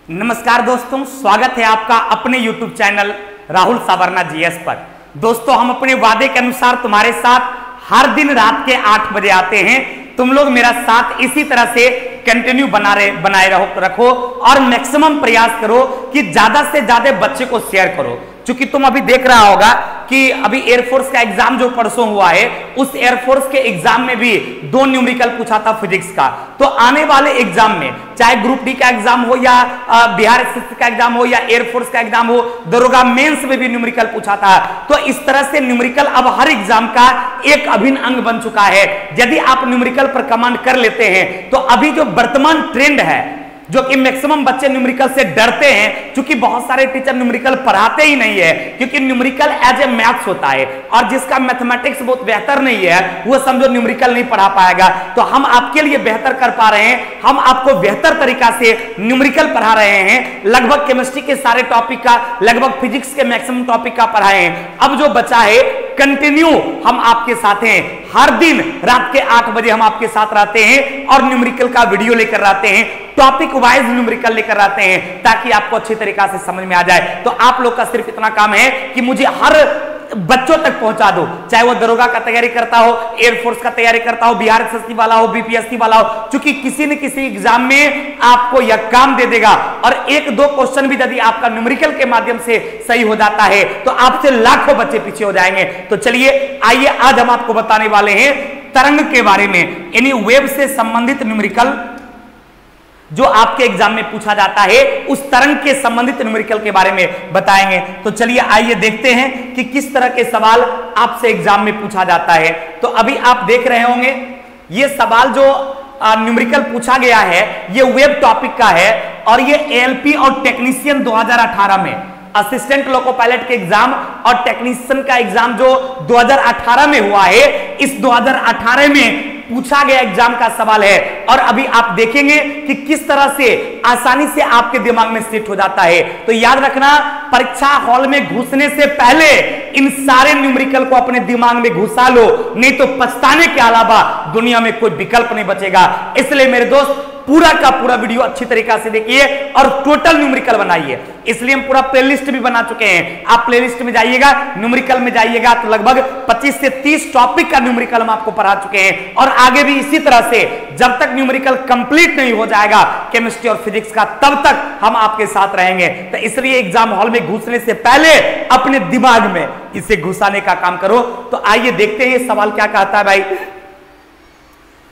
नमस्कार दोस्तों, स्वागत है आपका अपने YouTube चैनल राहुल सावरना जीएस पर। दोस्तों, हम अपने वादे के अनुसार तुम्हारे साथ हर दिन रात के 8 बजे आते हैं। तुम लोग मेरा साथ इसी तरह से कंटिन्यू बनाए रखो और मैक्सिमम प्रयास करो कि ज्यादा से ज्यादा बच्चे को शेयर करो। क्योंकि तुम अभी देख रहा होगा कि अभी एयरफोर्स का एग्जाम जो परसों हुआ है, उस एयरफोर्स के एग्जाम में भी 2 न्यूमेरिकल पूछा था फिजिक्स का। तो आने वाले एग्जाम में चाहे ग्रुप डी का एग्जाम हो या बिहार एसएससी का एग्जाम हो या एयरफोर्स का एग्जाम हो, दरोगा मेंस में भी न्यूमेरिकल पूछा था। तो इस तरह से न्यूमेरिकल अब हर एग्जाम का एक अभिन्न अंग बन चुका है। यदि आप न्यूमेरिकल पर कमांड कर लेते हैं तो अभी जो वर्तमान ट्रेंड है, जो कि मैक्सिमम बच्चे न्यूमेरिकल से डरते हैं, क्योंकि बहुत सारे टीचर न्यूमेरिकल पढ़ाते ही नहीं है, क्योंकि न्यूमेरिकल एज ए मैथ्स होता है और जिसका मैथमेटिक्स बहुत बेहतर नहीं है वो समझो न्यूमेरिकल नहीं पढ़ा पाएगा। तो हम आपके लिए बेहतर कर पा रहे हैं, हम आपको बेहतर तरीका से न्यूमेरिकल पढ़ा रहे हैं। लगभग केमिस्ट्री के सारे टॉपिक का, लगभग फिजिक्स के मैक्सिमम टॉपिक का पढ़ाए हैं। अब जो बचा है कंटिन्यू हम आपके साथ हैं। हर दिन रात के 8 बजे हम आपके साथ रहते हैं और न्यूमेरिकल का वीडियो लेकर आते हैं, टॉपिक वाइज न्यूमेरिकल लेकर आते हैं, ताकि आपको अच्छी तरीका से समझ में आ जाए। तो आप लोग का सिर्फ इतना काम है कि मुझे हर बच्चों तक पहुंचा दो, चाहे वो दरोगा का तैयारी करता हो, एयरफोर्स का तैयारी करता हो, बिहार एसएससी वाला हो, बीपीएससी वाला हो, क्योंकि किसी न किसी एग्जाम में आपको यह काम दे देगा। और 1-2 क्वेश्चन भी यदि आपका न्यूमेरिकल के माध्यम से सही हो जाता है तो आपसे लाखों बच्चे पीछे हो जाएंगे। तो चलिए आइए, आज हम आपको बताने वाले हैं तरंग के बारे में, यानी वेव से संबंधित न्यूमेरिकल जो आपके एग्जाम में पूछा जाता है, उस तरंग के संबंधित न्यूमेरिकल के बारे में बताएंगे। तो चलिए आइए देखते हैं कि किस तरह के सवाल आपसे एग्जाम में पूछा जाता है। तो अभी आप देख रहे होंगे ये सवाल जो न्यूमेरिकल पूछा गया है, ये वेब टॉपिक का है और ये एएलपी और टेक्नीशियन 2018 में, असिस्टेंट लोको पायलट के एग्जाम और टेक्नीशियन का एग्जाम जो 2018 में हुआ है, इस 2018 में पूछा गया एग्जाम का सवाल है। और अभी आप देखेंगे कि किस तरह से आसानी से आपके दिमाग में सेट हो जाता है। तो याद रखना, परीक्षा हॉल में घुसने से पहले इन सारे न्यूमेरिकल को अपने दिमाग में घुसा लो, नहीं तो पछताने के अलावा दुनिया में कोई विकल्प नहीं बचेगा। इसलिए मेरे दोस्त, पूरा का पूरा वीडियो अच्छी तरीका से देखिए और टोटल न्यूमेरिकल बनाइए। इसलिए हम पूरा प्लेलिस्ट भी बना चुके हैं। आप प्लेलिस्ट में जाइएगा, न्यूमेरिकल में जाइएगा तो लगभग 25 से 30 टॉपिक का न्यूमेरिकल हम आपको पढ़ा चुके हैं। और आगे भी इसी तरह से जब तक न्यूमेरिकल कंप्लीट नहीं हो जाएगा केमिस्ट्री और फिजिक्स का, तब तक हम आपके साथ रहेंगे। तो इसलिए एग्जाम हॉल में घुसने से पहले अपने दिमाग में इसे घुसाने का काम करो। तो आइए देखते हैं सवाल क्या कहता है भाई।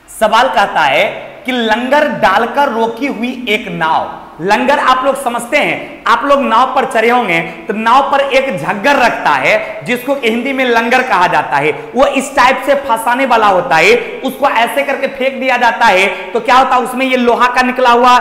सवाल कहता है कि लंगर डालकर रोकी हुई एक नाव। लंगर आप लोग समझते हैं, आप लोग नाव पर चढ़े होंगे तो नाव पर एक झग्गर रखता है जिसको हिंदी में लंगर कहा जाता है। वो इस टाइप से फंसाने वाला होता है, उसको ऐसे करके फेंक दिया जाता है तो क्या होता है, उसमें ये लोहा का निकला हुआ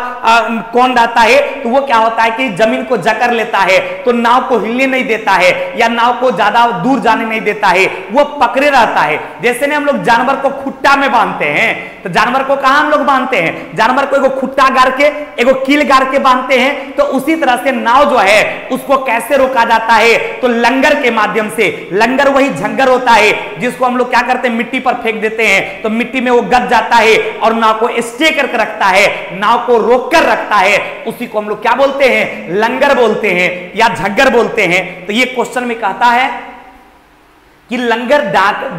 कौन रहता है, तो वो क्या होता है कि जमीन को जकड़ लेता है, तो नाव को हिलने नहीं देता है या नाव को ज्यादा दूर जाने नहीं देता है, वो पकड़े रहता है। जैसे ने हम लोग जानवर को खुट्टा में बांधते हैं, तो जानवर को कहां हम लोग बांधते हैं, जानवर को एगो खुट्टा गाड़ के एगो कील गाड़ के बांधते हैं। तो उसी तरह से नाव जो है उसको कैसे रोका जाता है, तो लंगर के माध्यम से। लंगर वही झंगर होता है जिसको हम लोग क्या करते हैं, मिट्टी पर फेंक देते हैं तो मिट्टी में वो गद जाता है और नाव को स्टे करके रखता है, नाव को रोक कर रखता है। उसी को हम लोग क्या बोलते हैं, लंगर बोलते हैं या झग्गर बोलते हैं। तो ये क्वेश्चन में कहता है कि लंगर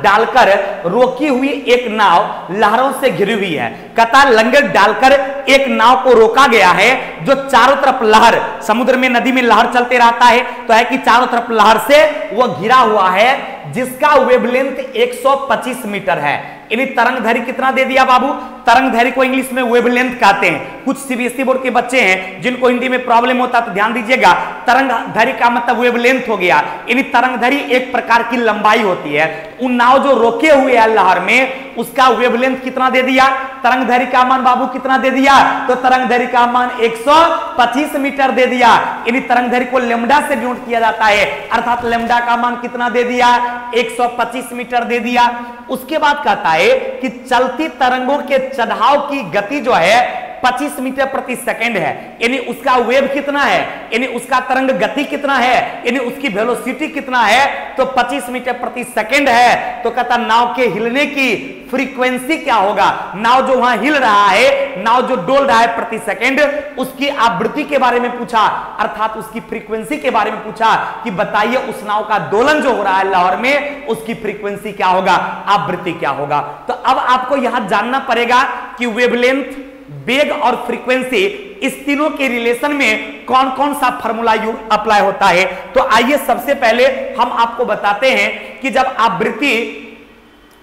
डालकर रोकी हुई एक नाव लहरों से घिरी हुई है। कहता लंगर डालकर एक नाव को रोका गया है जो चारों तरफ लहर, समुद्र में नदी में लहर चलते रहता है, तो है कि चारों तरफ लहर से वो घिरा हुआ है, जिसका वेवलेंथ 125 मीटर है। यानी तरंगधैर्घ्य कितना दे दिया बाबू, तरंगधैर्घ्य को इंग्लिश में वेवलेंथ कहते हैं। कुछ सीबीएसई बोर्ड के बच्चे हैं जिनको हिंदी में प्रॉब्लम होता है तो ध्यान दीजिएगा, तरंगधैर्घ्य का मतलब वेवलेंथ हो गया। यानी तरंगधैर्घ्य एक प्रकार की लंबाई होती है। उन नाव जो रोके हुए है लहर में, उसका वेवलेंथ कितना दे दिया, तरंगधैर्घ्य का मान बाबू कितना दे दिया, तो तरंगधैर्घ्य का मान 125 मीटर दे दिया। यानी तरंगधैर्घ्य को लैम्डा से डिनोट किया जाता है, अर्थात लैम्डा का मान कितना दे दिया, 125 मीटर दे दिया। उसके बाद कहता है कि चलती तरंगों के चढ़ाव की गति जो है 25 मीटर प्रति सेकंड है, यानी उसका वेव कितना है, यानी उसका तरंग गति कितना है, यानी उसकी वेलोसिटी कितना है, तो 25 मीटर प्रति सेकंड है। तो कहता नाव के हिलने की फ्रीक्वेंसी क्या होगा, नाव जो वहां हिल रहा है, नाव जो डोल रहा है प्रति सेकंड, उसकी आवृत्ति के बारे में पूछा, अर्थात उसकी फ्रीक्वेंसी के बारे में पूछा कि बताइए उस नाव का दोलन जो हो रहा है लाहौर में, उसकी फ्रीक्वेंसी क्या होगा, आवृत्ति क्या होगा। तो अब आपको यहां जानना पड़ेगा कि वेवलेंथ, वेग और फ्रीक्वेंसी, इस तीनों के रिलेशन में कौन कौन सा फार्मूला अप्लाई होता है। तो आइए सबसे पहले हम आपको बताते हैं कि जब आवृत्ति,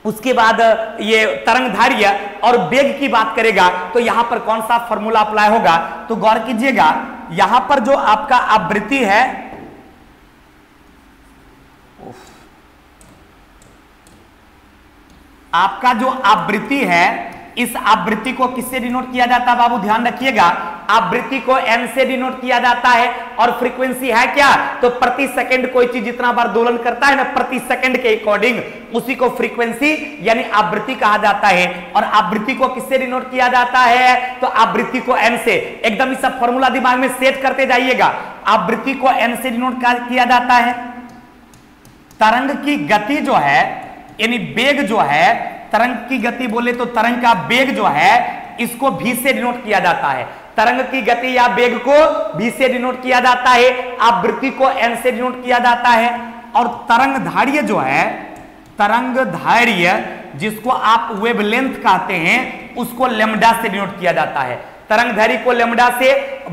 उसके बाद ये तरंगधार्य और वेग की बात करेगा तो यहां पर कौन सा फार्मूला अप्लाई होगा। तो गौर कीजिएगा, यहां पर जो आपका आवृत्ति है, आपका जो आवृत्ति है, इस आवृत्ति को किससे डिनोट किया जाता है बाबू, ध्यान रखिएगा, आवृत्ति को n से डिनोट किया जाता है। और फ्रीक्वेंसी है क्या, तो प्रति सेकंड कोई चीज जितना बार दोलन करता है ना, प्रति सेकंड के अकॉर्डिंग उसी को फ्रीक्वेंसी यानी आवृत्ति कहा जाता है। और आवृत्ति को किससे डिनोट किया जाता है, तो आवृत्ति को n से, एकदम इस सब फॉर्मूला दिमाग में सेट करते जाइएगा। आवृत्ति को n से डिनोट किया जाता है। तरंग की गति जो है, यानी वेग जो है, तरंग की गति बोले तो तरंग का वेग जो है, इसको v से डिनोट किया जाता है। तरंग की गति या वेग को v से डिनोट किया जाता है, आवृत्ति को n से डिनोट किया जाता है। और तरंगधार्य जो है, तरंगधार्य जिसको आप वेवलेंथ कहते हैं, उसको लैम्डा से डिनोट किया जाता है। तरंगधार्य को लैम्डा से,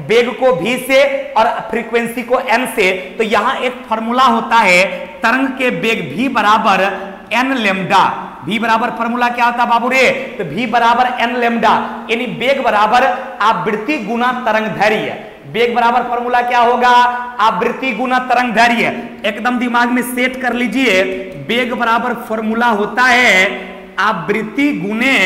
वेग को v से और फ्रीक्वेंसी को n से। तो यहां एक फार्मूला होता है, तरंग के वेग v बराबर n लैम्डा। v बराबर फार्मूला क्या होता है बाबू रे, तो v बराबर n लैम्डा, यानी वेग बराबर आवृत्ति गुना तरंगधार्य। वेग बराबर फार्मूला क्या होगा, आवृत्ति गुना तरंगधार्य। एकदम दिमाग में सेट कर लीजिए, वेग बराबर फार्मूला होता है आवृत्ति गुने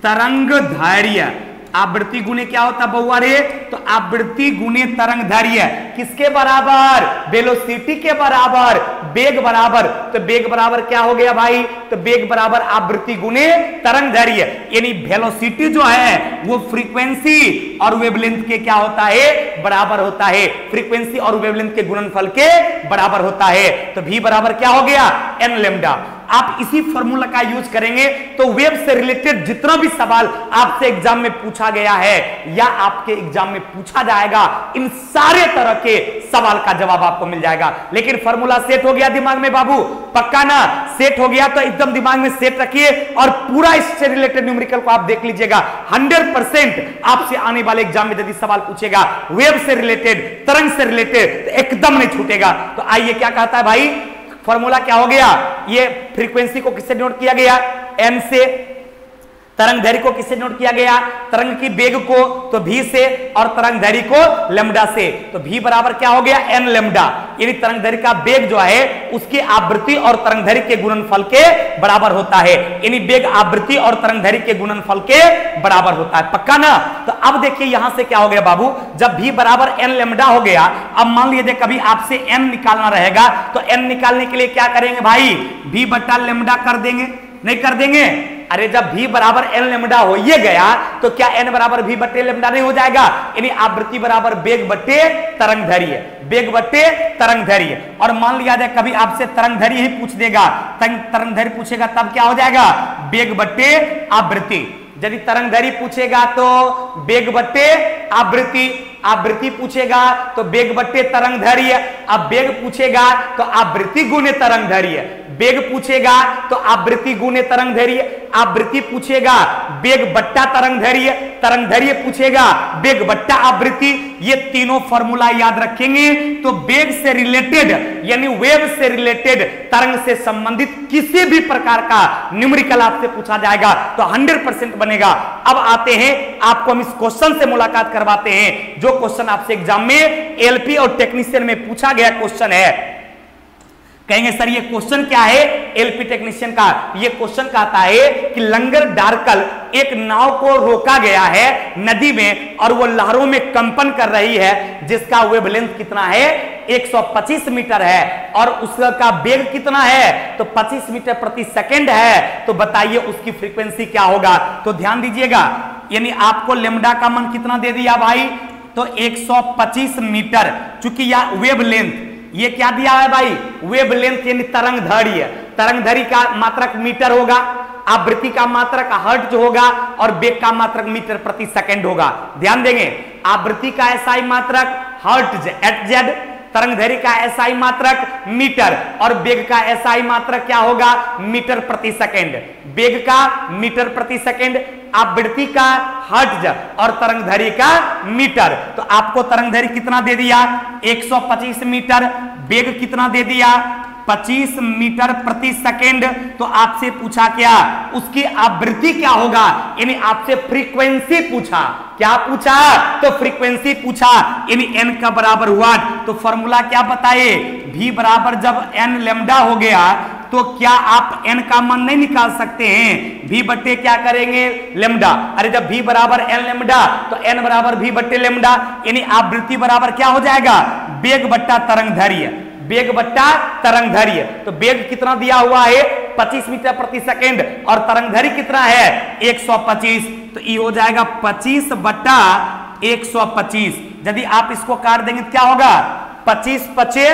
तरंगधार्य। आवृत्ति गुने क्या होता बउआ रे, तो आवृत्ति गुने तरंगधार्य किसके बराबर, वेलोसिटी के बराबर, वेग बराबर। तो वेग बराबर क्या हो गया भाई, तो वेग बराबर आवृत्ति गुने तरंगधार्य, यानी वेलोसिटी जो है वो फ्रीक्वेंसी और वेवलेंथ के क्या होता है, बराबर होता है। फ्रीक्वेंसी और वेवलेंथ के गुणनफल के बराबर होता है। तो v बराबर क्या हो गया, n लैम्डा। आप इसी फॉर्मूला का यूज करेंगे तो वेव से रिलेटेड जितना भी सवाल आपसे एग्जाम में पूछा गया है या आपके एग्जाम में पूछा जाएगा, इन सारे तरह के सवाल का जवाब आपको मिल जाएगा। लेकिन फॉर्मूला सेट हो गया दिमाग में बाबू, पक्का ना, सेट हो गया तो एकदम दिमाग में सेट रखिए और पूरा इससे रिलेटेड न्यूमेरिकल को आप देख लीजिएगा। 100% आपसे आने वाले एग्जाम में यदि सवाल पूछेगा वेव से रिलेटेड, तरंग से रिलेटेड, तो एकदम नहीं छूटेगा। तो आइए क्या कहता है भाई, फॉर्मूला क्या हो गया, ये फ्रीक्वेंसी को किससे डिनोट किया गया, n से। तरंगदैर्घ्य को किससे डिनोट किया गया, तरंग की वेग को तो v से और तरंगदैर्घ्य को लैम्डा से। तो v बराबर क्या हो गया, n लैम्डा, यानी तरंगदैर्घ्य का वेग जो है उसकी आवृत्ति और तरंगदैर्घ्य के गुणनफल के बराबर होता है। यानी वेग आवृत्ति और तरंगदैर्घ्य के गुणनफल के बराबर होता है, पक्का ना। तो अब देखिए यहां से क्या हो गया बाबू, जब v बराबर n लैम्डा हो गया, अब मान लीजिए कभी आपसे n निकालना रहेगा तो n निकालने के लिए क्या करेंगे भाई, v बटा लैम्डा कर देंगे, नहीं कर देंगे। अरे जब v बराबर n लैम्डा हो ये गया तो क्या n बराबर v बटे लैम्डा नहीं हो जाएगा, यानी आवृत्ति बराबर वेग बटे तरंगदैर्घ्य, वेग बटे तरंगदैर्घ्य। और मान लिया जाए कभी आपसे तरंगदैर्घ्य ही पूछ देगा, तरंगदैर्घ्य पूछेगा तब क्या हो जाएगा, वेग बटे आवृत्ति। यदि तरंगदैर्घ्य पूछेगा तो वेग बटे आवृत्ति, आवृत्ति पूछेगा तो वेग बटे तरंगदैर्घ्य, अब वेग पूछेगा तो आवृत्ति गुने तरंगदैर्घ्य, वेग पूछेगा तो आवृत्ति गुने तरंगदैर्घ्य, आवृत्ति पूछेगा वेग बट्टा तरंगदैर्घ्य, तरंगदैर्घ्य पूछेगा वेग बट्टा आवृत्ति। ये तीनों फॉर्मूला याद रखेंगे तो वेग से रिलेटेड यानी वेव से रिलेटेड, तरंग से संबंधित किसी भी प्रकार का न्यूमेरिकल आपसे पूछा जाएगा तो 100% बनेगा। अब आते हैं आपको हम इस क्वेश्चन से मुलाकात करवाते हैं, जो क्वेश्चन आपसे एग्जाम में एलपी और टेक्नीशियन में पूछा गया क्वेश्चन है। कहेंगे सर ये क्वेश्चन क्या है एलपी टेक्नीशियन का? ये क्वेश्चन कहता है कि लंगर डार्कल एक नाव को रोका गया है नदी में और वो लहरों में कंपन कर रही है, जिसका वेवलेंथ कितना है 125 मीटर है और उसका वेग कितना है तो 25 मीटर प्रति सेकंड है। तो बताइए उसकी फ्रीक्वेंसी क्या होगा? तो ध्यान दीजिएगा, यानी आपको लेमडा का मान कितना दे दिया भाई तो 125 मीटर, चूंकि यह वेवलेंथ ये क्या दिया है भाई वेवलेंथ यानी तरंग दैर्घ्य, तरंग दैर्घ्य का मात्रक मीटर होगा, आवृत्ति का मात्रक हर्ट्ज होगा और वेग का मात्रक मीटर प्रति सेकंड होगा। ध्यान देंगे आवृत्ति का एसआई मात्रक हर्ट्ज एच, तरंग दैर्घ्य का एसआई मात्रक मीटर और वेग का एसआई मात्रक क्या होगा मीटर प्रति सेकंड, वेग का मीटर प्रति सेकंड, आवृत्ति का हर्ट्ज और तरंग दैर्घ्य का मीटर। तो आपको तरंग दैर्घ्य कितना दे दिया 125 मीटर, वेग कितना दे दिया 25 मीटर प्रति सेकंड। तो आपसे पूछा क्या उसकी आवृत्ति क्या होगा, यानी आपसे फ्रीक्वेंसी पूछा, क्या पूछा तो फ्रीक्वेंसी पूछा, यानी n का बराबर हुआ। तो फॉर्मूला क्या बताए v बराबर जब n लेमडा हो गया तो क्या आप n का मान नहीं निकाल सकते हैं, v बट्टे क्या करेंगे लेमडा, अरे जब v बराबर n लेमडा तो n बराबर v बट्टे लेमडा, यानी आवृत्ति बराबर क्या हो जाएगा वेग बट्टा तरंग दैर्घ्य, वेग बट्टा तरंग दैर्घ्य। तो वेग कितना दिया हुआ है 25 मीटर प्रति सेकंड और तरंग दैर्घ्य कितना है 125, तो ये हो जाएगा 25 बट्टा 125। यदि आप इसको काट देंगे तो क्या होगा 25 पचे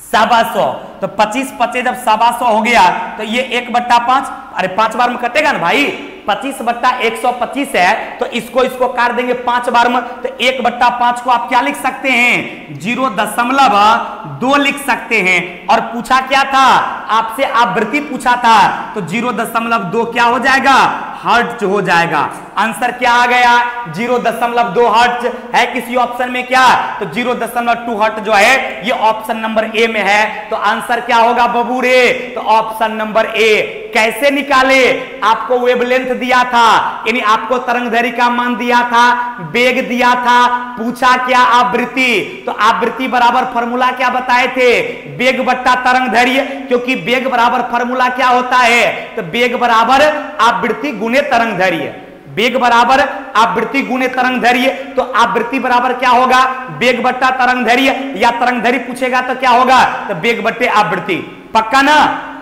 125, तो 25 पचे जब 125 हो गया तो ये 1/5, अरे 5 बार में कटेगा ना भाई, 25 बट्टा 125 है तो इसको काट देंगे 5 बार में, तो 1/5 को आप क्या लिख सकते हैं 0.2 लिख सकते हैं। और पूछा क्या था आपसे आवृत्ति पूछा था तो 0.2 क्या हो जाएगा हर्ट्ज हो जाएगा। आंसर क्या आ गया 0.2 हर्ट्ज है किसी ऑप्शन में क्या तो 0.2 हर्ट्ज जो है ये ऑप्शन नंबर ए में है। तो आंसर क्या होगा बबू रे तो ऑप्शन नंबर ए। कैसे निकाले आपको वेवलेंथ दिया था, यानी आपको तरंग दैर्घ्य का मान दिया था, वेग दिया था, पूछा क्या आवृत्ति, तो आवृत्ति बराबर फॉर्मूला क्या बताए थे वेग बट्टा तरंग दैर्घ्य, क्योंकि वेग बराबर फॉर्मूला क्या होता है तो वेग बराबर आवृत्ति गुणे तरंग दैर्घ्य, वेग बराबर आवृत्ति गुणे तरंग दैर्घ्य। तो आवृत्ति बराबर क्या होगा वेग बट्टा तरंग दैर्घ्य, या तरंग दैर्घ्य पूछेगा तो क्या होगा तो वेग बट्टे आवृत्ति। पक्का ना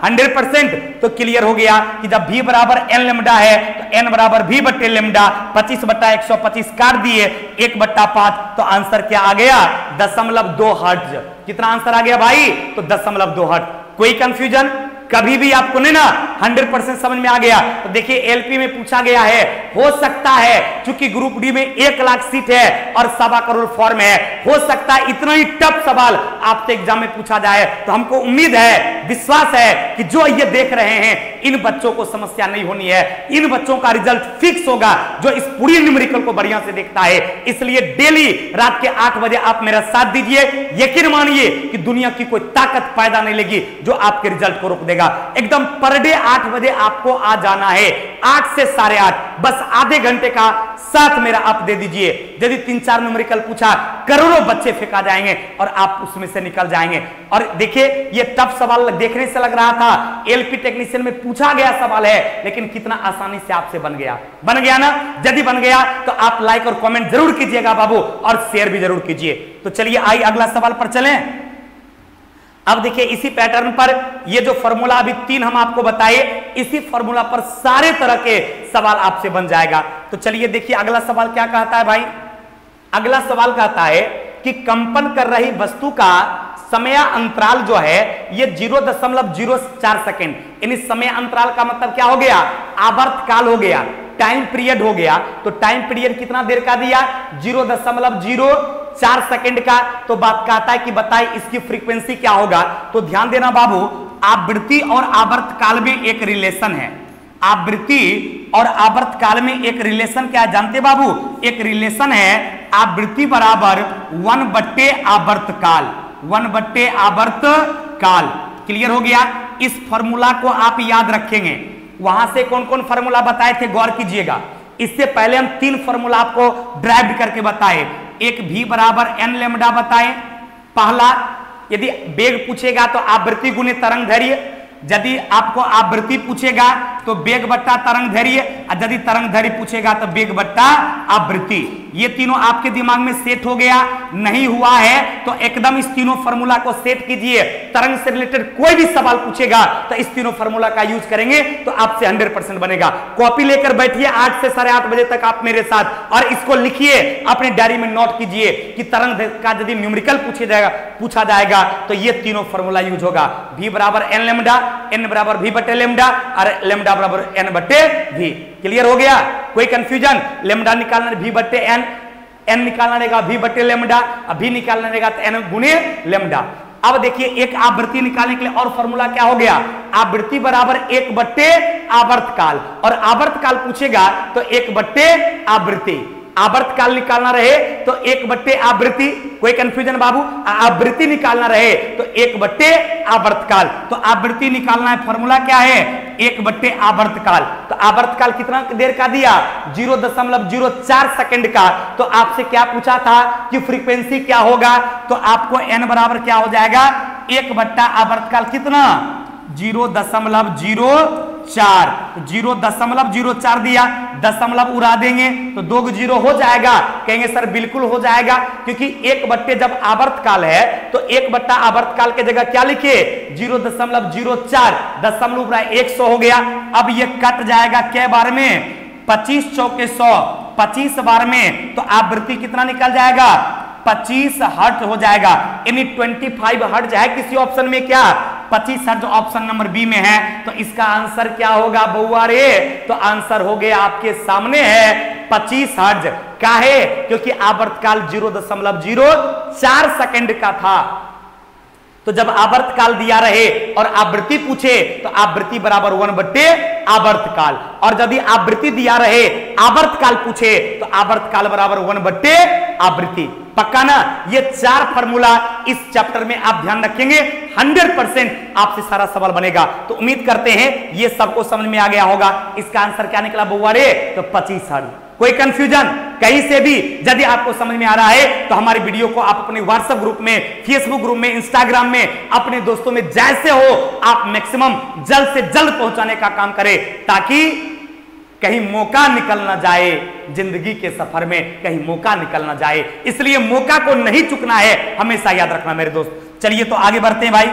100%। तो क्लियर हो गया कि जब v बराबर n लेमडा है तो n बराबर v बट्टे लेमडा, 25 बट्टा 125 काट दिए 1/5, तो आंसर क्या आ गया 0.2 हर्ट्ज। कितना आंसर आ गया भाई तो 0.2 हर्ट्ज। कोई कंफ्यूजन कभी भी आपको नहीं ना 100% समझ में आ गया। तो देखिए एलपी में पूछा गया है, हो सकता है क्योंकि ग्रुप डी में 1 लाख सीट है और 1.25 करोड़ फॉर्म है, हो सकता है इतना ही टफ सवाल आपसे एग्जाम में पूछा जाए। तो हमको उम्मीद है विश्वास है कि जो ये देख रहे हैं इन बच्चों को समस्या नहीं होनी है, इन बच्चों का रिजल्ट फिक्स होगा जो इस पूरी न्यूमेरिकल को बढ़िया से देखता है। इसलिए डेली रात के 8 बजे आप मेरा साथ दीजिए, यकीन मानिए कि दुनिया की कोई ताकत पैदा नहीं लेगी जो आपके रिजल्ट को रोक देगा। एकदम पर डे 8 बजे आपको आ जाना है, 8 से 8:30, बस आधे घंटे का साथ मेरा आप दे दीजिए। यदि 3-4 न्यूमेरिकल पूछा करोड़ों बच्चे फेंका जाएंगे और आप उसमें से निकल जाएंगे। और देखिए ये टफ सवाल देखने से लग रहा था एलपी टेक्नीशियन में पूछा गया सवाल है, लेकिन कितना आसानी से आपसे बन गया ना। यदि बन गया तो आप लाइक और कमेंट जरूर कीजिएगा बाबू, और शेयर भी जरूर कीजिए। तो चलिए आइए अगला सवाल पर चलें। अब देखिए इसी पैटर्न पर ये जो फॉर्मूला अभी 3 हम आपको बताए, इसी फॉर्मूला पर सारे तरह के सवाल आपसे बन जाएगा। तो चलिए देखिए अगला सवाल क्या कहता है भाई। अगला सवाल कहता है कि कंपन कर रही वस्तु का समय अंतराल जो है ये 0.04 सेकेंड, यानी समय अंतराल का मतलब क्या हो गया आवर्तकाल हो गया, टाइम पीरियड हो गया। तो टाइम पीरियड कितना देर का दिया 0.04 सेकंड का। तो बात कहता है कि बताइए इसकी फ्रीक्वेंसी क्या होगा। तो ध्यान देना बाबू, आवृत्ति और आवर्तकाल में एक रिलेशन है, आवृत्ति और आवर्तकाल में एक रिलेशन क्या है जानते बाबू, एक रिलेशन है आवृत्ति बराबर 1/आवर्तकाल, 1/आवर्तकाल। क्लियर हो गया। इस फॉर्मूला को आप याद रखेंगे। वहां से कौन कौन फॉर्मूला बताए थे गौर कीजिएगा। इससे पहले हम 3 फॉर्मूला आपको ड्राइव करके बताए। एक v बराबर n लेमडा बताए पहला, यदि वेग पूछेगा तो आवृत्ति गुने तरंग दैर्घ्य, यदि आपको आवृत्ति पूछेगा तो वेग बट्टा तरंग दैर्घ्य, और यदि तरंग दैर्घ्य पूछेगा तो वेग बट्टा आवृत्ति। ये तीनों आपके दिमाग में सेट हो गया। नहीं हुआ है तो एकदम इस तीनों फार्मूला को सेट कीजिए। तरंग से रिलेटेड कोई भी सवाल पूछेगा तो इस तीनों फार्मूला का यूज करेंगे तो आपसे 100% बनेगा। कॉपी लेकर बैठिए 8 से 8:30 बजे तक आप मेरे साथ, और इसको लिखिए, अपने डायरी में नोट कीजिए कि तरंग का यदि न्यूमेरिकल पूछा जाएगा तो ये तीनों फार्मूला यूज होगा। v बराबर n लेमडा, n बराबर v बटे लेमडा, और लेमडा बराबर n बटे v। क्लियर हो गया? कोई कंफ्यूजन? लेमडा निकालना v बटे n, n निकालना रहेगा v बटे लेमडा, v निकालना रहेगा तो n गुणे लेमडा। अब देखिए एक आवृत्ति निकालने के लिए और फॉर्मूला क्या हो गया? आवृत्ति बराबर 1 बट्टे आवर्तकाल, और आवर्तकाल पूछेगा तो 1 बट्टे आवृत्ति। आवर्तकाल निकालना रहे तो 1 बट्टे आवृत्ति। कोई कंफ्यूजन बाबू? आवृत्ति निकालना रहे तो 1 बट्टे आवर्तकाल। तो आवृत्ति निकालना है, फॉर्मूला क्या है? 1 बट्टे आवर्तकाल। तो आवर्तकाल कितना देर का दिया? 0.04 सेकंड का। तो आपसे क्या पूछा था कि फ्रीक्वेंसी क्या होगा? तो आपको n बराबर क्या हो जाएगा? 1 बट्टा आवर्तकाल कितना? 0.04। 0.04 दिया, दशमलव उड़ा देंगे तो 2 0 हो जाएगा। कहेंगे सर बिल्कुल हो जाएगा, क्योंकि 1 बट्टे जब आवर्तकाल है तो 1 बट्टा आवर्तकाल के जगह क्या लिखे? 0.04, दशमलव उड़ा 100 हो गया। अब ये कट जाएगा क्या बार में? 25 चौके 100, 25 बार में तो आवृत्ति कितना निकल जाएगा? 25 हर्ट्ज हो जाएगा। यानी 25 हर्ट्ज है किसी ऑप्शन में क्या? 25 हर्ट्ज ऑप्शन नंबर बी में है। तो इसका आंसर क्या होगा बउआ रे? तो आंसर हो गया आपके सामने है 25 हर्ट्ज। काहे? क्योंकि आवर्तकाल 0.04 सेकंड का था। तो जब आवर्तकाल दिया रहे और आवृत्ति पूछे तो आवृत्ति बराबर 1 बट्टे आवर्तकाल, और यदि आवृत्ति दिया रहे आवर्तकाल पूछे तो आवर्तकाल बराबर 1 बट्टे आवृत्ति। पक्का ना? ये 4 फार्मूला इस चैप्टर में आप ध्यान रखेंगे, 100% आपसे सारा सवाल बनेगा। तो उम्मीद करते हैं ये सबको समझ में आ गया होगा। इसका आंसर क्या निकला बउआ रे? तो 25 हर्ट्ज। कोई कंफ्यूजन कहीं से भी? यदि आपको समझ में आ रहा है तो हमारी वीडियो को आप अपने व्हाट्सएप ग्रुप में, फेसबुक ग्रुप में, इंस्टाग्राम में, अपने दोस्तों में जैसे हो आप मैक्सिमम जल्द से जल्द पहुंचाने का काम करें, ताकि कहीं मौका निकल ना जाए जिंदगी के सफर में, कहीं मौका निकल ना जाए। इसलिए मौका को नहीं चुकना है, हमेशा याद रखना मेरे दोस्त। चलिए तो आगे बढ़ते हैं भाई।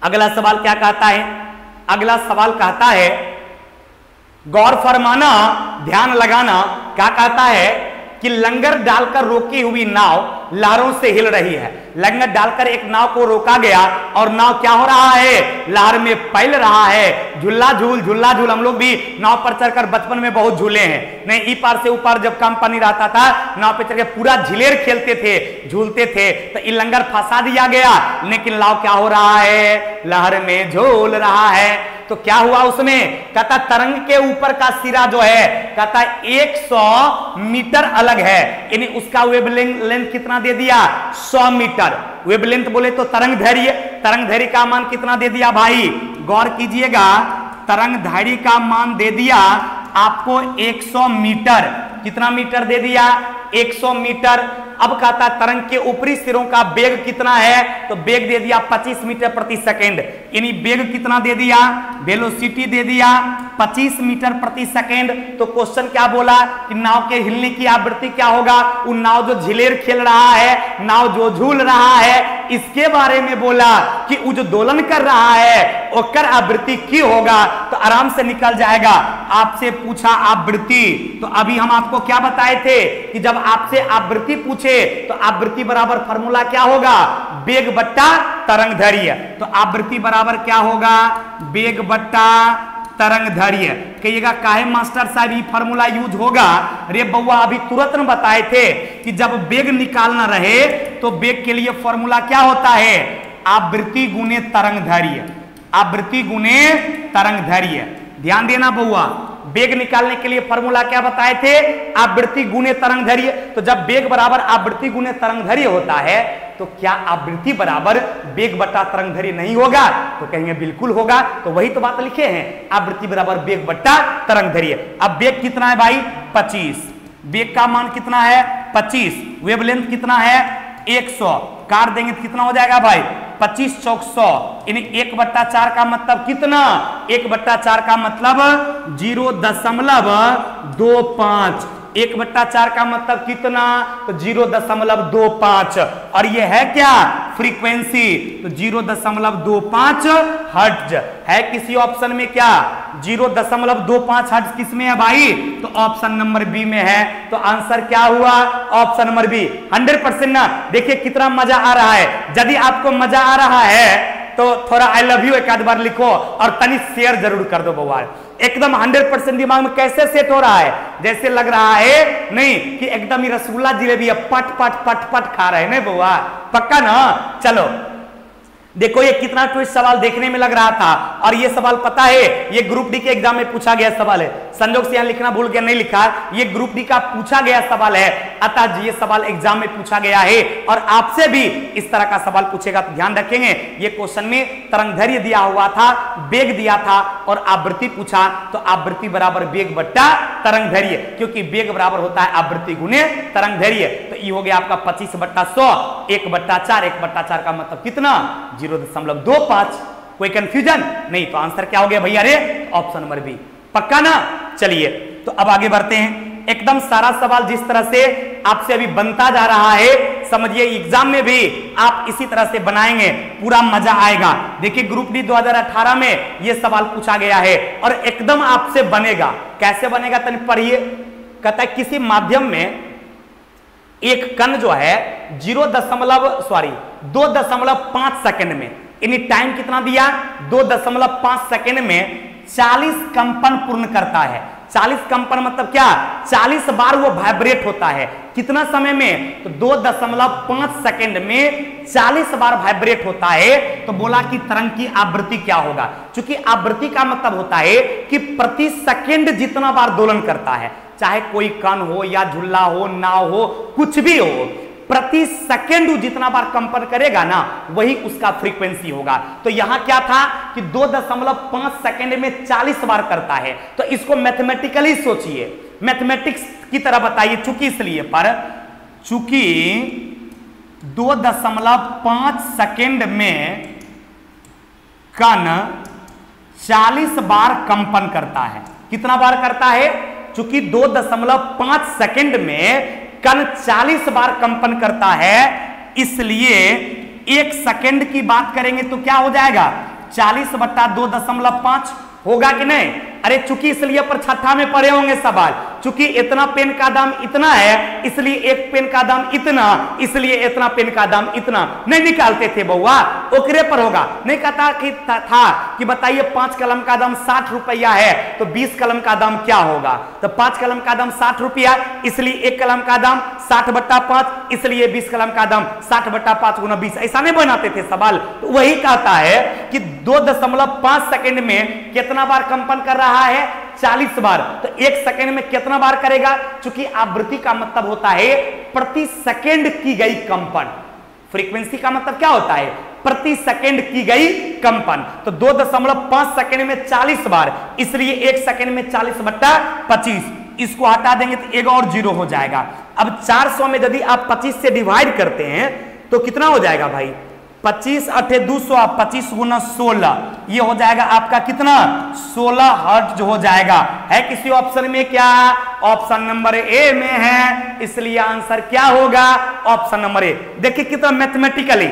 अगला सवाल क्या कहता है? अगला सवाल कहता है, गौर फरमाना, ध्यान लगाना। क्या कहता है कि लंगर डालकर रोकी हुई नाव लहरों से हिल रही है। लंगर डालकर एक नाव को रोका गया और नाव क्या हो रहा है? लहर में फैल रहा है। झूला झूल, झूला झूल, हम लोग भी नाव पर चढ़कर बचपन में बहुत झूले हैं। नहीं, ई पार से ऊपर जब कम पानी रहता था नाव पे चढ़कर पूरा झिलेर खेलते थे, झूलते थे। तो ये लंगर फंसा दिया गया, लेकिन नाव क्या हो रहा है? लहर में झूल रहा है। तो क्या हुआ उसमें? कहता तरंग के ऊपर का सिरा जो है कहता 100 मीटर अलग है, यानी उसका वेवलेंथ कितना दे दिया? 100 मीटर। वेवलेंथ बोले तो तरंग दैर्घ्य, तरंग दैर्घ्य का मान कितना दे दिया भाई? गौर कीजिएगा, तरंग दैर्घ्य का मान दे दिया आपको 100 मीटर। कितना मीटर दे दिया? 100 मीटर। अब कहता तरंग के ऊपरी सिरों का वेग कितना है? तो वेग दे दिया 25 मीटर प्रति सेकंड, यानी वेग कितना दे दिया? वेलोसिटी दे दिया 25 मीटर प्रति सेकंड। तो क्वेश्चन क्या बोला कि नाव के हिलने की आवृत्ति क्या होगा? उन नाव जो झिलेर खेल रहा है, नाव जो झूल रहा है, इसके बारे में बोला कि वो जो दोलन कर रहा है ओकर आवृत्ति की होगा। तो आराम से निकल जाएगा। आपसे पूछा आवृत्ति, तो अभी हम आपको क्या बताए थे कि जब आपसे आवृत्ति पूछे तो आवृत्ति बराबर फार्मूला क्या होगा? वेग बट्टा तरंग दैर्घ्य। तो आवृत्ति बराबर क्या होगा? वेग बट्टा तरंग दैर्घ्य। कहिएगा काहे मास्टर साहब ये फार्मूला यूज होगा? अरे बउआ अभी तुरंत में बताए थे कि जब वेग निकालना रहे तो वेग के लिए फार्मूला क्या होता है? आवृत्ति गुने तरंग दैर्घ्य। आवृत्ति गुने तरंग दैर्घ्य। ध्यान देना बउआ, वेग निकालने के लिए फॉर्मूला क्या बताए थे? आवृत्ति गुने तरंग दैर्घ्य। तो जब वेग बराबर आवृत्ति गुने तरंग दैर्घ्य होता है तो क्या आवृत्ति बराबर वेग बट्टा तरंग दैर्घ्य नहीं होगा? तो कहेंगे बिल्कुल होगा। तो वही तो बात लिखे हैं, आवृत्ति बराबर वेग बट्टा तरंग दैर्घ्य। अब वेग कितना है भाई? 25। वेग का मान कितना है? 25। वेवलेंथ कितना है? 100 काट देंगे तो कितना हो जाएगा भाई 25 चौक 100, यानी 1/4 का मतलब कितना, 1/4 का मतलब 0.25, 1/4 का मतलब कितना, तो 0.25, और ये है क्या फ्रीक्वेंसी, तो 0.25 हर्ट्ज है। किसी ऑप्शन में क्या 0.25 हर्ट्ज किसमें है भाई, तो ऑप्शन नंबर बी में है। तो आंसर क्या हुआ, ऑप्शन नंबर बी। 100% ना, देखिए कितना मजा आ रहा है। यदि आपको मजा आ रहा है तो थोड़ा आई लव यू एक आध बार लिखो और तनी शेयर जरूर कर दो बवाल। एकदम 100% दिमाग में कैसे सेट हो रहा है, जैसे लग रहा है नहीं कि एकदम ही रसगुल्ला जिलेबी पट पट पट पट खा रहे हैं नहीं बउआ, पक्का ना। चलो देखो ये कितना ट्विस्ट सवाल देखने में लग रहा था, और ये सवाल पता है ये ग्रुप डी के एग्जाम में पूछा गया सवाल है। संजोग से यहां लिखना भूल गया, नहीं लिखा, ये ग्रुप डी का पूछा गया सवाल है, अतः ये सवाल एग्जाम में पूछा गया है और आपसे भी इस तरह का सवाल पूछेगा तो ध्यान रखेंगे। ये क्वेश्चन में तरंगदैर्घ्य दिया हुआ था, वेग दिया था और आवृत्ति पूछा, तो आवृत्ति बराबर वेग बट्टा तरंगदैर्घ्य, क्योंकि वेग बराबर होता है आवृत्ति गुने तरंगदैर्घ्य। तो ये हो गया आपका 25/100, 1/4, 1/4 का मतलब कितना 0.25। कोई कंफ्यूजन नहीं, तो आंसर क्या हो गया भैया रे, ऑप्शन नंबर बी, पक्का ना। चलिए तो अब आगे बढ़ते हैं। एकदम सारा सवाल जिस तरह से आपसे अभी बनता जा रहा है, समझिए एग्जाम में भी आप इसी तरह से बनाएंगे, पूरा मजा आएगा। देखिए ग्रुप डी 2018 में यह सवाल पूछा गया है और एकदम आपसे बनेगा। कैसे बनेगा तनी पढ़िए। कहता है किसी माध्यम में एक कण जो है 2.5 सेकंड में, यानी टाइम कितना दिया 2.5 सेकंड में 40 कंपन पूर्ण करता है। 40 कंपन मतलब क्या, 40 बार वो वाइब्रेट होता है। कितना समय में, तो 2.5 सेकंड में 40 बार वाइब्रेट होता है। तो बोला कि तरंग की आवृत्ति क्या होगा, क्योंकि आवृत्ति का मतलब होता है कि प्रति सेकंड जितना बार दोलन करता है, चाहे कोई कण हो या झुल्ला हो, नाव हो, कुछ भी हो, प्रति सेकंड जितना बार कंपन करेगा ना वही उसका फ्रीक्वेंसी होगा। तो यहां क्या था कि 2.5 सेकंड में 40 बार करता है। तो इसको मैथमेटिकली सोचिए, मैथमेटिक्स की तरह बताइए, चूंकि इसलिए पर चूंकि 2.5 सेकंड में कण 40 बार कंपन करता है। कितना बार करता है, चूंकि 2.5 सेकंड में कण 40 बार कंपन करता है, इसलिए 1 सेकंड की बात करेंगे तो क्या हो जाएगा 40/2.5 होगा कि नहीं। अरे चूंकि इसलिए पर छठा में पढ़े होंगे सवाल, चूंकि इतना पेन का दाम इतना है इसलिए एक पेन का दाम इतना, इसलिए इतना पेन का दाम इतना नहीं निकालते थे बउआ, ओकरे पर होगा। नहीं कहता कि था कि बताइए 5 कलम का दाम 60 रुपया है तो 20 कलम का दाम क्या होगा, तो 5 कलम का दाम 60 रुपया, इसलिए 1 कलम का दाम 60/5, इसलिए 20 कलम का दाम 60/5 गुना 20, ऐसा नहीं बनाते थे सवाल। तो वही कहता है कि 2.5 सेकंड में कितना बार कंपन कर रहा है 40 बार, तो 1 सेकंड में कितना बार करेगा, क्योंकि आवृत्ति का मतलब होता है प्रति सेकंड की गई कंपन। फ्रीक्वेंसी का मतलब क्या होता है, प्रति सेकंड की गई कंपन। तो 2.5 सेकंड में 40 बार, इसलिए 1 सेकंड में 40/25, इसको हटा देंगे तो एक और 0 हो जाएगा। अब 400 में यदि आप 25 से डिवाइड करते हैं तो कितना हो जाएगा भाई, 25 8 200, 25 गुना 16, ये हो जाएगा आपका कितना 16 हर्ट्ज हो जाएगा। है किसी ऑप्शन में क्या, ऑप्शन नंबर ए में है, इसलिए आंसर क्या होगा ऑप्शन नंबर ए। देखिए कितना मैथमेटिकली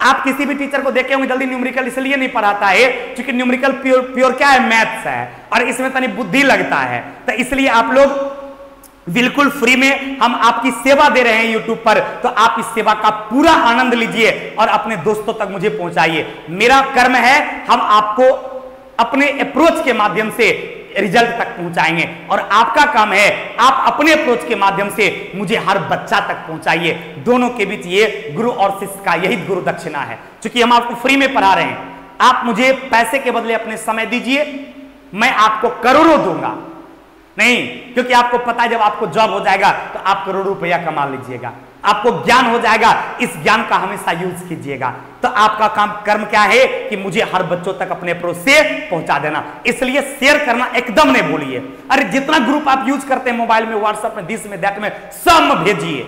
आप किसी भी टीचर को देखे होंगे जल्दी न्यूमेरिकल इसलिए नहीं पढ़ाता है क्योंकि न्यूमेरिकल प्योर क्या है, मैथ्स है और इसमें तनी बुद्धि लगता है। तो इसलिए आप लोग बिल्कुल फ्री में हम आपकी सेवा दे रहे हैं यूट्यूब पर, तो आप इस सेवा का पूरा आनंद लीजिए और अपने दोस्तों तक मुझे पहुंचाइए। मेरा कर्म है हम आपको अपने अप्रोच के माध्यम से रिजल्ट तक पहुंचाएंगे और आपका काम है आप अपने अप्रोच के माध्यम से मुझे हर बच्चा तक पहुंचाइए। दोनों के बीच ये गुरु और शिष्य का यही गुरु दक्षिणा है, क्योंकि हम आपको फ्री में पढ़ा रहे हैं। आप मुझे पैसे के बदले अपने समय दीजिए, मैं आपको करोड़ों दूंगा नहीं, क्योंकि आपको पता है जब आपको जॉब हो जाएगा तो आप करोड़ों रुपया कमा लीजिएगा, आपको ज्ञान हो जाएगा, इस ज्ञान का हमेशा यूज कीजिएगा। तो आपका काम कर्म क्या है कि मुझे हर बच्चों तक अपने अप्रोच से पहुंचा देना, इसलिए शेयर करना एकदम नहीं भूलिए। अरे जितना ग्रुप आप यूज करते हैं मोबाइल में, व्हाट्सएप में, दिस में, दैट में, सब में भेजिए।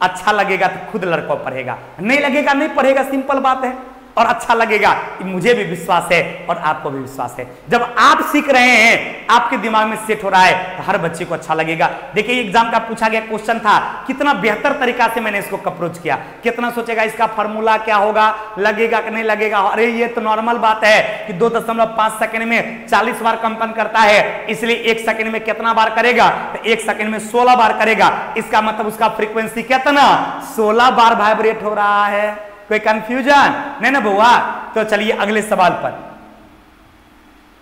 अच्छा लगेगा तो खुद लड़का पढ़ेगा, नहीं लगेगा नहीं पढ़ेगा, सिंपल बात है। और अच्छा लगेगा, मुझे भी विश्वास है और आपको भी विश्वास है। जब आप सीख रहे हैं, आपके दिमाग में सेट हो रहा है, तो हर बच्चे को अच्छा लगेगा। देखिए एग्जाम का पूछा गया क्वेश्चन था, कितना बेहतर तरीका से मैंने इसको अप्रोच किया। कितना सोचेगा इसका फॉर्मूला क्या होगा, लगेगा कि नहीं लगेगा। अरे ये तो नॉर्मल बात है कि 2.5 सेकंड में 40 बार कंपन करता है, इसलिए 1 सेकंड में कितना बार करेगा, तो 1 सेकंड में 16 बार करेगा। इसका मतलब उसका फ्रीक्वेंसी कितना 16 बार वाइब्रेट हो रहा है। कोई कंफ्यूजन नहीं ना बुआ। तो चलिए अगले सवाल पर।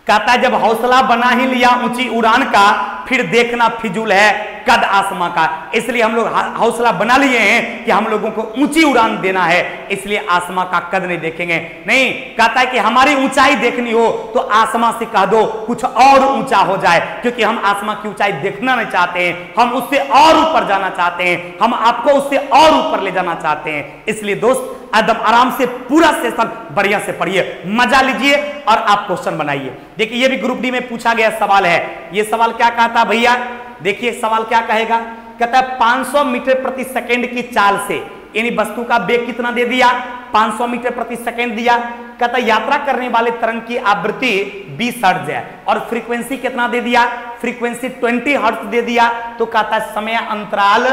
कहता है जब हौसला बना ही लिया ऊंची उड़ान का, फिर देखना फिजूल है कद आसमां का। इसलिए हम लोग हौसला बना लिए हैं कि हम लोगों को ऊंची उड़ान देना है, इसलिए आसमां का कद नहीं देखेंगे। नहीं, कहता है कि हमारी ऊंचाई देखनी हो तो आसमां से कह दो कुछ और ऊंचा हो जाए, क्योंकि हम आसमां की ऊंचाई देखना नहीं चाहते हैं, हम उससे और ऊपर जाना चाहते हैं, हम आपको उससे और ऊपर ले जाना चाहते हैं। इसलिए दोस्त एकदम आराम से पूरा सेशन बढ़िया से पढ़िए, मजा लीजिए और आप क्वेश्चन बनाइए। देखिए ये भी ग्रुप डी में पूछा गया सवाल है। ये सवाल क्या कहता है भैया, देखिए सवाल क्या कहेगा। कहता है 500 मीटर प्रति सेकंड की चाल से, यानी वस्तु का वेग कितना दे दिया, 500 मीटर प्रति सेकंड दिया। कहता है यात्रा करने वाले तरंग की आवृत्ति 20 हर्ट्ज है और फ्रीक्वेंसी कितना दे दिया, फ्रीक्वेंसी 20 हर्ट्ज दे दिया। तो कहता है समय अंतराल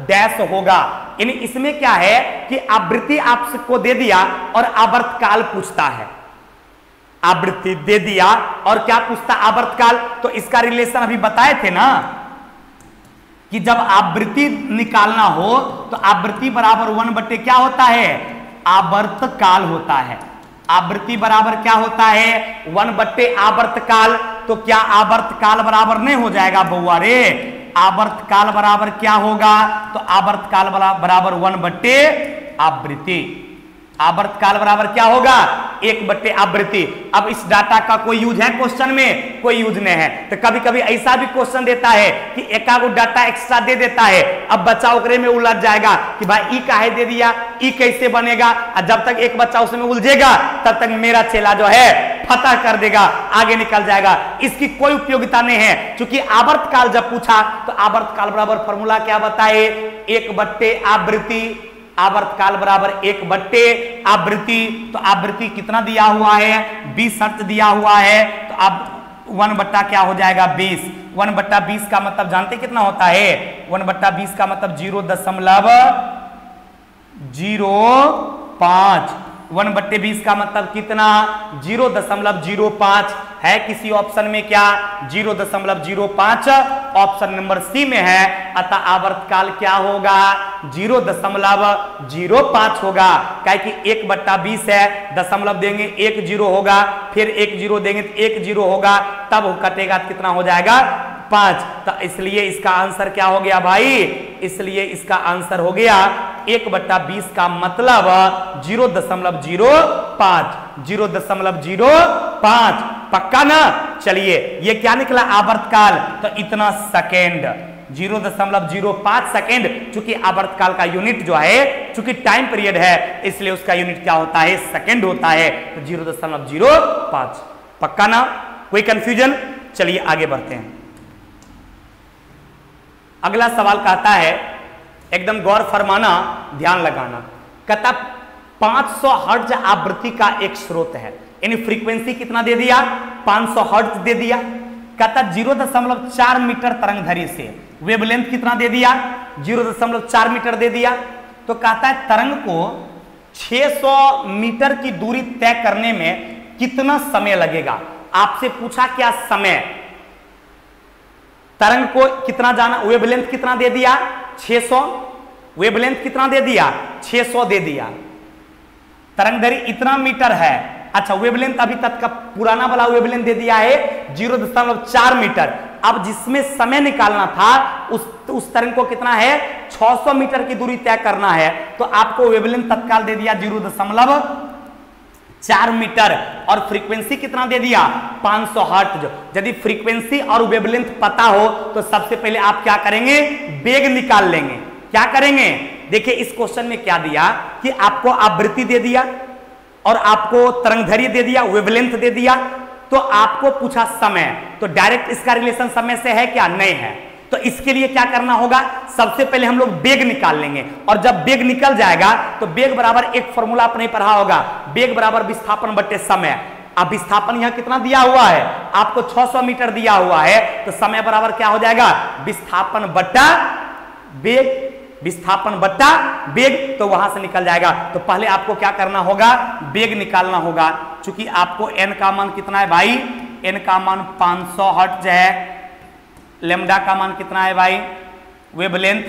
डैश होगा। यानी इसमें क्या है कि आवृत्ति आपको दे दिया और आवर्तकाल पूछता है। आवृत्ति दे दिया और क्या पूछता, आवर्तकाल। तो इसका रिलेशन अभी बताए थे ना कि जब आवृत्ति निकालना हो तो आवृत्ति बराबर 1 क्या होता है, आवर्तकाल होता है। आवृत्ति बराबर क्या होता है, 1 आवर्तकाल। तो क्या आवर्तकाल बराबर नहीं हो जाएगा बउआ रे, आवर्तकाल बराबर क्या होगा, तो आवर्तकाल बराबर 1 आवृत्ति। आवर्तकाल बराबर क्या होगा, 1 आवृत्ति। अब इस डाटा का कोई यूज है क्वेश्चन में, कोई यूज नहीं है। तो कभी कभी ऐसा भी क्वेश्चन देता है कि एकागो डाटा एक्स्ट्रा दे देता है। अब बच्चा ओकरे में उलझ जाएगा कि भाई ई काहे दे दिया, ई कैसे बनेगा। और जब तक एक बच्चा उसमें उलझेगा तब तक मेरा चेला जो है फतह कर देगा, आगे निकल जाएगा। इसकी कोई उपयोगिता नहीं है। क्योंकि आवर्तकाल जब पूछा तो आवर्तकाल बराबर फॉर्मूला क्या बताए, 1 आवृत्ति। आवर्तकाल बराबर 1 आवृत्ति। तो आवृत्ति कितना दिया हुआ है, 20 हर्ट्ज दिया हुआ है। तो अब 1 क्या हो जाएगा, 20। 1/20 का मतलब जानते कितना होता है, 1/20 का मतलब 0.05। 1/20 का मतलब कितना, 0.05 है। किसी ऑप्शन में क्या 0.05 ऑप्शन नंबर सी में है। अतः आवर्तकाल क्या होगा, 0.05 होगा। क्या कि 1/20 है, दशमलव देंगे 1 0 होगा, फिर 1 0 देंगे तो 1 0 होगा, तब कटेगा कितना हो जाएगा 5। तो इसलिए इसका आंसर क्या हो गया भाई, इसलिए इसका आंसर हो गया 1/20 का मतलब 0.05। 0.05 पक्का ना। चलिए ये क्या निकला आवर्तकाल, तो इतना सेकेंड, 0.05 सेकेंड। चूंकि आवर्तकाल का यूनिट जो है, चूंकि टाइम पीरियड है, इसलिए उसका यूनिट क्या होता है, सेकेंड होता है। तो 0.05 पक्का ना, कोई कंफ्यूजन। चलिए आगे बढ़ते हैं। अगला सवाल कहता है, एकदम गौर फरमाना, ध्यान लगाना। कहता 500 हर्ट्ज आवृत्ति का एक स्रोत है, यानी फ्रीक्वेंसी कितना दे दिया, 500 हर्ट्ज दे दिया। कहता 0.4 मीटर तरंगधरी से वेवलेंथ कितना दे दिया, 0.4 मीटर दे दिया। तो कहता है तरंग को 600 मीटर की दूरी तय करने में कितना समय लगेगा। आपसे पूछा क्या समय, तरंग को कितना जाना, वेवलेंथ कितना दे दिया 600, वेवलेंथ कितना दे दिया 600 दे दिया। तरंगधरी इतना मीटर है। अच्छा वेवलेंथ अभी तक का पुराना वाला वेवलेंथ दे दिया है 0.4 मीटर। अब जिसमें समय निकालना था उस तरंग को कितना है 600 मीटर की दूरी तय करना है। तो आपको वेवलेंथ तत्काल दे दिया 0.4 मीटर और फ्रीक्वेंसी कितना दे दिया 500 हर्ट्ज। यदि फ्रीक्वेंसी और वेवलेंथ पता हो तो सबसे पहले आप क्या करेंगे, वेग निकाल लेंगे। क्या करेंगे, देखिए इस क्वेश्चन में क्या दिया कि आपको आवृत्ति दे दिया और आपको तरंगधरी दे दिया, वेवलेंथ दे दिया। तो आपको पूछा समय, तो डायरेक्ट इसका रिलेशन समय से है क्या, नहीं है। तो इसके लिए क्या करना होगा, सबसे पहले हम लोग बेग निकाल लेंगे, और जब बेग निकल जाएगा तो बेग बराबर एक फॉर्मूला आपने पढ़ा होगा, बेग बराबर विस्थापन बटे समय। अब विस्थापन यहां कितना दिया हुआ है, आपको 600 मीटर दिया हुआ है, तो समय बराबर क्या हो जाएगा, विस्थापन बट्टा बेग, विस्थापन बट्टा बेग, तो वहां से निकल जाएगा। तो पहले आपको क्या करना होगा, बेग निकालना होगा। चूंकि आपको एन का मान कितना है भाई, एन का मान 500 हर्ट्ज है, लेमडा का मान कितना है भाई, वेवलेंथ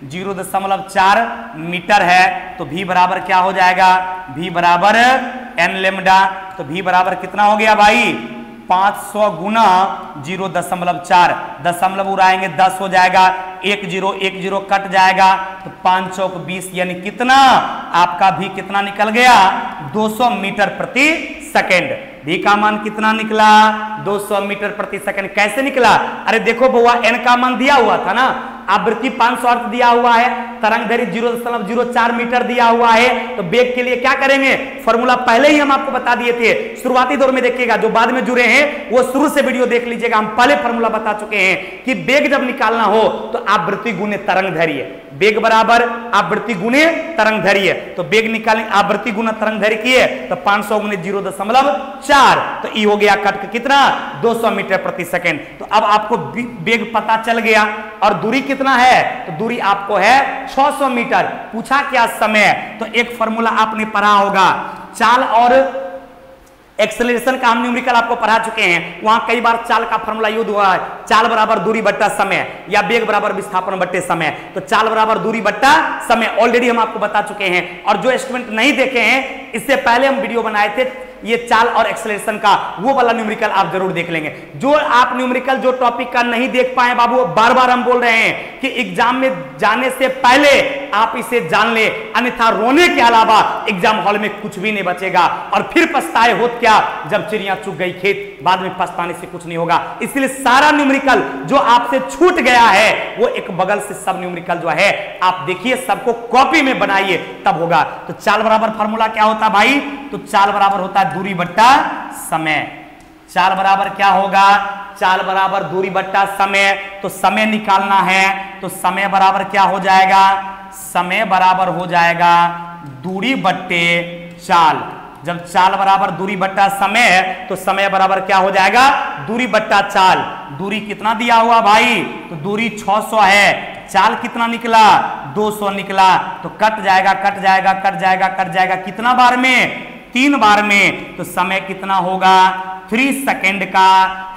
0.4 मीटर है, तो v बराबर क्या हो जाएगा, v बराबर एन लेमडा। तो v बराबर कितना हो गया भाई, 500 गुना 0.4, दशमलव उड़ाएंगे 10 हो जाएगा, 1 0 कट जाएगा, तो 5 चौक 20, यानी कितना आपका भी कितना निकल गया, 200 मीटर प्रति सेकेंड। v का मान कितना निकला, 200 मीटर प्रति सेकेंड। कैसे निकला, अरे देखो बउआ n का मान दिया हुआ था ना, आवृत्ति 500 हर्ट्ज दिया हुआ है, तरंग दैर्घ्य 0.04 मीटर दिया हुआ है, तो बेग के लिए क्या करेंगे, फॉर्मूला पहले ही हम आपको बता दिए थे, शुरुआती दौर में देखिएगा, जो बाद में जुड़े हैं वो शुरू से वीडियो देख लीजिएगा, हम पहले फॉर्मूला बता चुके हैं कि बेग जब निकालना हो तो आवृत्ति गुने तरंग दैर्घ्य, बेग बराबर आवृत्ति गुने तरंग दैर्घ्य। तो बेग निकालें, आवृत्ति गुना तरंग दैर्घ्य किए तो 500 गुने 0.4, तो ई हो गया कट कितना, 200 मीटर प्रति सेकेंड। तो अब आपको बेग पता चल गया, और दूरी कितना है, तो दूरी आपको है 600 मीटर। पूछा क्या समय, तो एक फॉर्मूला आपने पढ़ा होगा, चाल और एक्सेलरेशन का हम न्यूमेरिकल आपको पढ़ा चुके हैं, वहां कई बार चाल का फॉर्मूला यूज हुआ है, चाल बराबर दूरी बट्टा समय, या बेग बराबर विस्थापन बट्टे समय। तो चाल बराबर दूरी बट्टा समय ऑलरेडी हम आपको बता चुके हैं, और जो स्टूडेंट नहीं देखे हैं, इससे पहले हम वीडियो बनाए थे ये चाल और एक्सेलरेशन का, वो वाला न्यूमेरिकल आप जरूर देख लेंगे। जो आप न्यूमेरिकल जो टॉपिक का नहीं देख पाए बाबू, बार बार हम बोल रहे हैं कि एग्जाम में जाने से पहले आप इसे जान ले, अन्यथा रोने के अलावा एग्जाम हॉल में कुछ भी नहीं बचेगा, और फिर पछताए होत क्या, जब चिड़िया चुग गई खेत, बाद में पछताने से कुछ नहीं होगा। इसलिए सारा न्यूमेरिकल जो आपसे छूट गया है, वो एक बगल से सब न्यूमेरिकल जो है आप देखिए, सबको कॉपी में बनाइए, तब होगा। तो चाल बराबर फॉर्मूला क्या होता है भाई, तो चाल बराबर होता है दूरी बट्टा समय। चाल बराबर क्या होगा, चाल बराबर दूरी बट्टा समय। तो समय निकालना है, तो समय बराबर क्या हो जाएगा, समय बराबर हो जाएगा दूरी बट्टे चाल। जब चाल बराबर दूरी बट्टा समय है, तो समय बराबर क्या हो जाएगा, दूरी बट्टा चाल। दूरी कितना दिया हुआ भाई, तो दूरी 600 है, चाल कितना निकला, 200 निकला, तो कट जाएगा कट जाएगा कट जाएगा कट जाएगा, कितना बार में, 3 बार में। तो समय कितना होगा, 3 सेकेंड का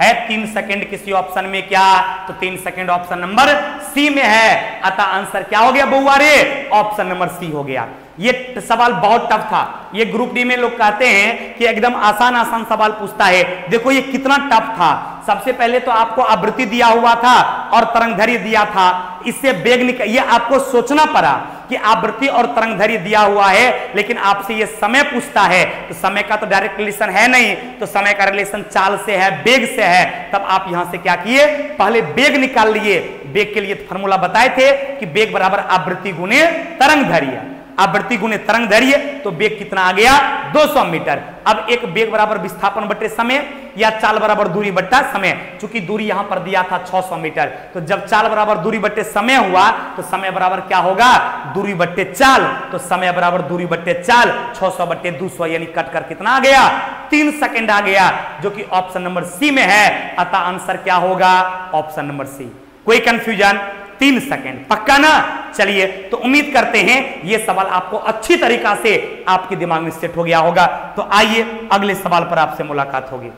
है, 3 सेकेंड किसी ऑप्शन में क्या, तो 3 सेकेंड ऑप्शन नंबर सी में है। अतः आंसर क्या हो गया बउआ रे, ऑप्शन नंबर सी हो गया। ये सवाल बहुत टफ था, ये ग्रुप डी में लोग कहते हैं कि एकदम आसान आसान सवाल पूछता है। देखो ये कितना टफ था। सबसे पहले तो आपको आवृत्ति दिया हुआ था और तरंग दैर्घ्य दिया था, इससे बेग निकल, ये आपको सोचना पड़ा कि आवृत्ति और तरंग दैर्घ्य दिया हुआ है, लेकिन आपसे ये समय पूछता है, तो समय का तो डायरेक्ट रिलेशन है नहीं, तो समय का रिलेशन चाल से है, बेग से है। तब आप यहां से क्या किए, पहले बेग निकाल लिए। बेग के लिए फॉर्मूला बताए थे कि बेग बराबर आवृत्ति गुने तरंग दैर्घ्य, आवृत्ति गुने तरंग दैर्घ्य, तो बेग कितना आ गया, 200 मीटर। अब एक बेग बराबर विस्थापन बट्टे समय, या चाल बराबर दूरी बट्टा समय। चूंकि दूरी यहां पर दिया था 600 मीटर, तो जब चाल बराबर दूरी बट्टे समय हुआ, तो समय बराबर क्या होगा, दूरी बट्टे चाल। तो समय बराबर दूरी बट्टे चाल, 600 बट्टे 200, यानी कट कर कितना आ गया, 3 सेकेंड आ गया, जो कि ऑप्शन नंबर सी में है। अतः आंसर क्या होगा, ऑप्शन नंबर सी। कोई कंफ्यूजन, 3 सेकेंड, पक्का ना। चलिए, तो उम्मीद करते हैं ये सवाल आपको अच्छी तरीका से आपके दिमाग में सेट हो गया होगा। तो आइए अगले सवाल पर आपसे मुलाकात होगी,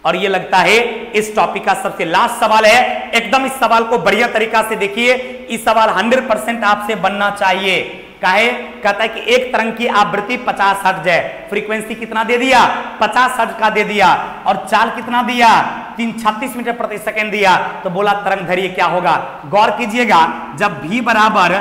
और ये लगता है इस टॉपिक का सबसे लास्ट सवाल है। एकदम इस सवाल को बढ़िया तरीका से देखिए, इस सवाल 100% आपसे बनना चाहिए। काहे, कहता है कि एक तरंग की आवृत्ति 50 हर्ट्ज है, फ्रीक्वेंसी कितना दे दिया, 50 हर्ट्ज का दे दिया, और चाल कितना दिया, 336 मीटर प्रति सेकेंड दिया। तो बोला तरंग दैर्घ्य क्या होगा। गौर कीजिएगा, जब v बराबर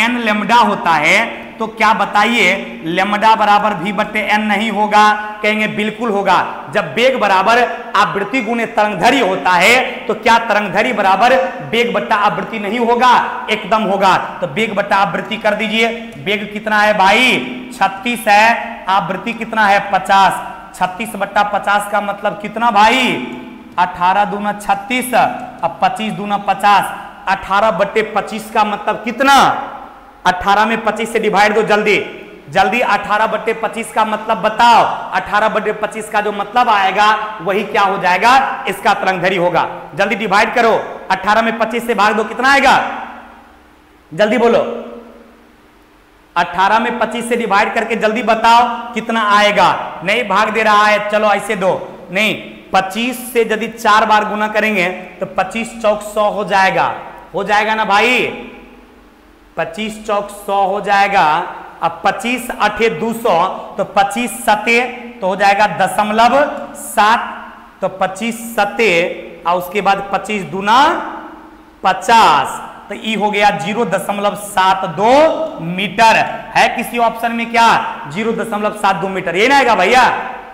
n लेमडा होता है, तो क्या बताइए, लेमडा बराबर v बट्टे n नहीं होगा, कहेंगे बिल्कुल होगा। जब बेग बराबर आवृत्ति गुने तरंग दैर्घ्य होता है, तो क्या तरंग दैर्घ्य बराबर बेग बट्टा आवृत्ति नहीं होगा, एकदम होगा। तो बेग बट्टा आवृत्ति कर दीजिए। बेग कितना है भाई, 36 है, आवृत्ति कितना है 50, 36 बट्टा 50 का मतलब कितना भाई, 18 दूना 36, अब 25 दूना 50, 18/25 का मतलब कितना? 18 में 25 से डिवाइड दो जल्दी जल्दी। 18/25 का मतलब बताओ। 18/25 का जो मतलब आएगा वही क्या हो जाएगा? इसका तरंगधरी होगा। जल्दी डिवाइड करो, 18 में 25 से भाग दो, कितना आएगा? जल्दी बोलो। 18 में 25 से डिवाइड करके जल्दी बताओ कितना आएगा। नहीं भाग दे रहा है, चलो ऐसे दो। नहीं, 25 से यदि 4 बार गुना करेंगे तो 25 चौक 100 हो जाएगा। हो जाएगा ना भाई? 25 चौक 100 हो जाएगा। अब 25 8 200, तो 25 सते तो हो जाएगा 0.7, तो 25 सते और उसके बाद 25 दूना 50, तो ई हो गया 0.72 मीटर। है किसी ऑप्शन में क्या 0.72 मीटर? ये ना आएगा भैया,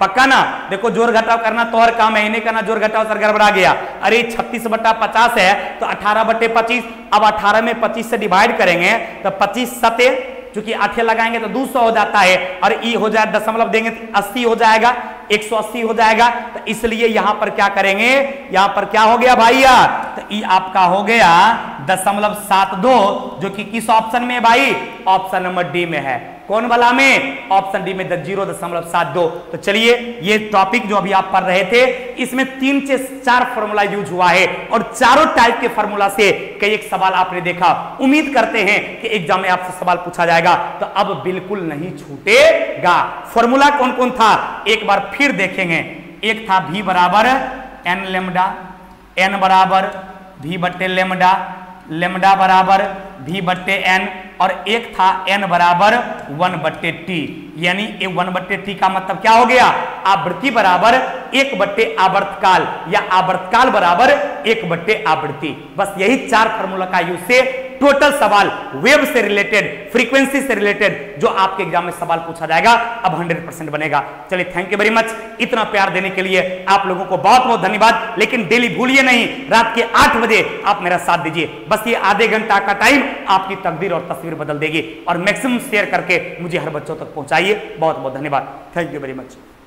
पक्का ना? देखो जोड़ घटाव करना तो और काम है, इन्हें करना जोड़ घटाव सर गड़बड़ा गया। अरे 36/50 है तो 18/25। अब 18 में 25 से डिवाइड करेंगे तो 25 सते, चूंकि 8 लगाएंगे तो 200 हो जाता है, और ई हो जाए दशमलव देंगे तो 80 हो जाएगा, 180 हो जाएगा। तो इसलिए यहां पर क्या करेंगे? यहां पर क्या हो गया भैया? तो ई आपका हो गया 0.72, जो कि किस ऑप्शन में है भाई? ऑप्शन नंबर डी में है। कौन वाला में? ऑप्शन डी में 0.72। तो चलिए, ये टॉपिक जो अभी आप पढ़ रहे थे इसमें 3 से 4 फॉर्मूला यूज हुआ है, और चारों टाइप के फॉर्मूला से कई एक सवाल आपने देखा। उम्मीद करते हैं कि एग्जाम में आपसे सवाल पूछा जाएगा, तो अब बिल्कुल नहीं छूटेगा। फॉर्मूला कौन कौन था एक बार फिर देखेंगे। एक था v बराबर n लेमडा, n बराबर v बट्टे लेमडा, लेमडा बराबर v बट्टे n, और एक था n बराबर 1/t, यानी 1/t का मतलब क्या हो गया? आवृत्ति बराबर 1/, आवर्तकाल, या आवर्तकाल बराबर 1/, आवृत्ति। बस यही 4 फॉर्मूला का यूज से टोटल सवाल वेव से रिलेटेड, फ्रीक्वेंसी से रिलेटेड जो आपके एग्जाम में सवाल पूछा जाएगा अब 100% बनेगा। चलिए, थैंक यू वेरी मच। इतना प्यार देने के लिए आप लोगों को बहुत बहुत धन्यवाद। लेकिन डेली भूलिए नहीं, रात के 8 बजे आप मेरा साथ दीजिए। बस ये आधे घंटा का टाइम आपकी तकदीर और तस्वीर बदल देगी, और मैक्सिमम शेयर करके मुझे हर बच्चों तक पहुंचाइए। बहुत बहुत धन्यवाद। Thank you very much.